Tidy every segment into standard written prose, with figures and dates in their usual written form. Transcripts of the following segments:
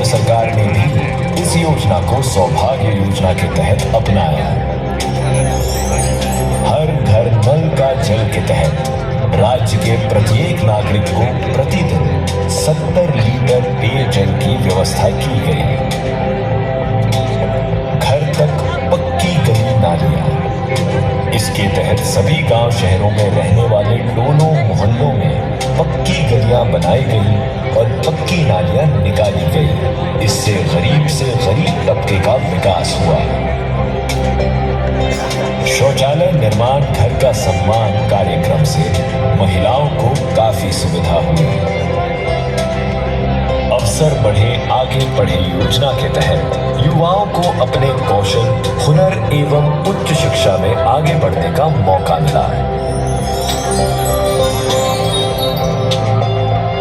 सरकार ने भी इस योजना को सौभाग्य योजना के तहत अपनाया। हर घर नल का जल के तहत राज्य के प्रत्येक नागरिक को प्रतिदिन 70 लीटर पेयजल की व्यवस्था की गई। घर तक पक्की गली नालियां। इसके तहत सभी गांव शहरों में रहने वाले टोलों मोहल्लों में पक्की गलियां बनाई गई और पक्की नालियां निकाली गई। इससे गरीब से गरीब तबके का विकास हुआ। शौचालय निर्माण घर का सम्मान कार्यक्रम से महिलाओं को काफी सुविधा हुई। अवसर बढ़े आगे बढ़े योजना के तहत युवाओं को अपने कौशल, हुनर एवं उच्च शिक्षा में आगे बढ़ने का मौका मिला।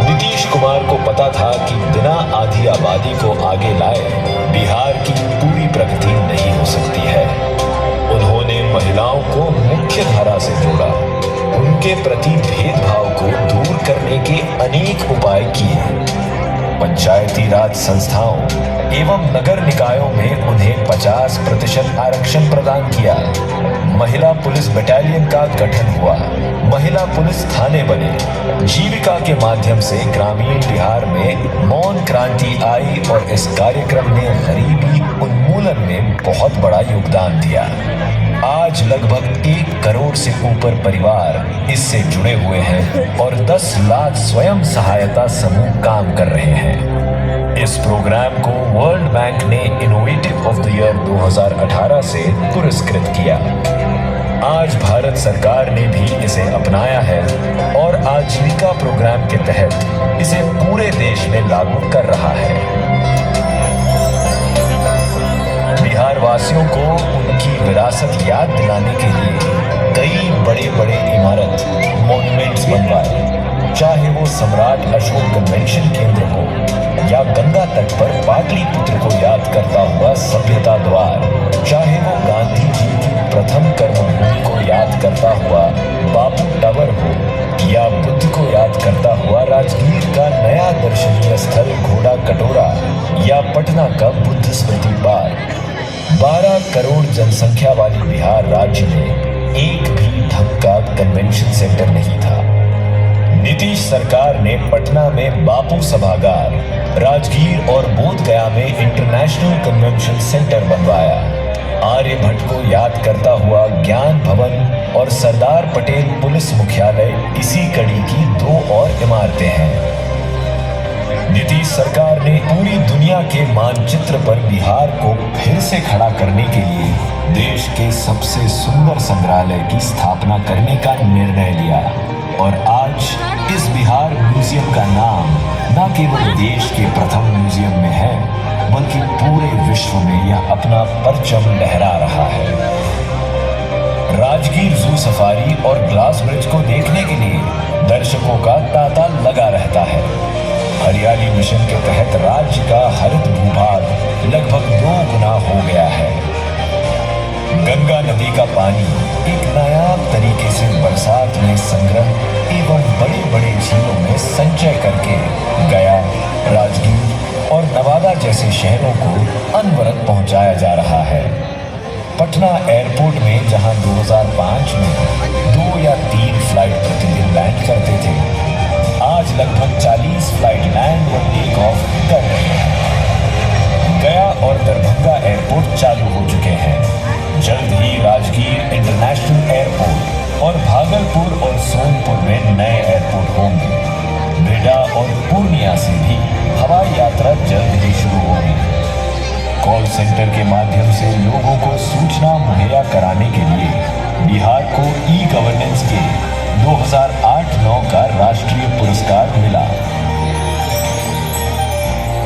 नीतीश कुमार को पता था कि बिना आधी आबादी को आगे लाए बिहार की पूरी प्रगति नहीं हो सकती है। उन्होंने महिलाओं को मुख्य धारा से जोड़ा, उनके प्रति भेदभाव को दूर करने के अनेक उपाय किए। पंचायती राज संस्थाओं एवं नगर निकायों में उन्हें 50% आरक्षण प्रदान किया। महिला पुलिस बटालियन का गठन हुआ। महिला पुलिस थाने बने। जीविका के माध्यम से ग्रामीण बिहार में मौन क्रांति आई और इस कार्यक्रम ने गरीबी उन्मूलन में बहुत बड़ा योगदान दिया। आज लगभग 1 करोड़ से ऊपर परिवार इससे जुड़े हुए हैं और 10 लाख स्वयं सहायता समूह काम कर रहे हैं। इस प्रोग्राम को वर्ल्ड बैंक ने इनोवेटिव ऑफ द ईयर 2018 से पुरस्कृत किया। आज भारत सरकार ने भी इसे अपनाया है और आजीविका प्रोग्राम के तहत इसे पूरे देश में लागू कर रहा है। बिहार वासियों को उनकी विरासत याद दिलाने के लिए कई बड़े बड़े इमारत मॉन्यूमेंट्स बनवाए, चाहे वो सम्राट अशोक कन्वेंशन केंद्र हो या गंगा तट पर पाटलिपुत्र को याद करता हुआ सभ्यता द्वार, चाहे वो गांधी जी की प्रथम कर्मभूमि को याद करता हुआ बापू टावर हो या बुद्ध को याद करता हुआ राजगीर का नया दर्शनीय स्थल घोड़ा कटोरा या पटना का बुद्ध स्मृति पार्क। 12 करोड़ जनसंख्या वाली बिहार राज्य में एक भी ढंग का कन्वेंशन सेंटर नहीं था। नीतीश सरकार ने पटना में बापू सभागार, राजगीर और बोधगया में इंटरनेशनल कन्वेंशन सेंटर बनवाया। आर्यभट्ट को याद करता हुआ ज्ञान भवन और सरदार पटेल पुलिस मुख्यालय इसी कड़ी की 2 और इमारतें हैं। नीतीश सरकार ने पूरी दुनिया के मानचित्र पर बिहार को फिर से खड़ा करने के लिए देश के सबसे सुंदर संग्रहालय की स्थापना करने का निर्णय लिया और आज इस बिहार म्यूजियम का नाम न केवल देश के प्रथम म्यूजियम में है बल्कि पूरे विश्व में यह अपना परचम लहरा रहा है। राजगीर जू सफारी और ग्लास ब्रिज को देखने के लिए दर्शकों का तांता लगा रहता है। हरियाली मिशन के तहत राज्य का हरित भूभाग लगभग 2 गुना हो गया है। गंगा नदी का पानी एक नायाब तरीके से बरसात में संग्रह एवं बड़े बड़े झीलों में संचय करके गया, राजगीर और नवादा जैसे शहरों को अनवरत पहुंचाया जा रहा है। पटना एयरपोर्ट में जहां 2005 में 2 या 3 फ्लाइट प्रतिदिन लैंड करते थे, आज लगभग 40 फ्लाइट लैंड व टेक ऑफ कर रहे हैं। गया और दरभंगा एयरपोर्ट चालू हो चुके हैं। जल्द ही राजगीर इंटरनेशनल एयरपोर्ट और भागलपुर और सोनपुर में नए एयरपोर्ट होंगे। बेड़ा और पूर्णिया से भी हवाई यात्रा जल्द ही शुरू होगी। कॉल सेंटर के माध्यम से लोगों को सूचना मुहैया कराने के लिए बिहार को ई गवर्नेंस के 2008-9 का राष्ट्रीय पुरस्कार मिला।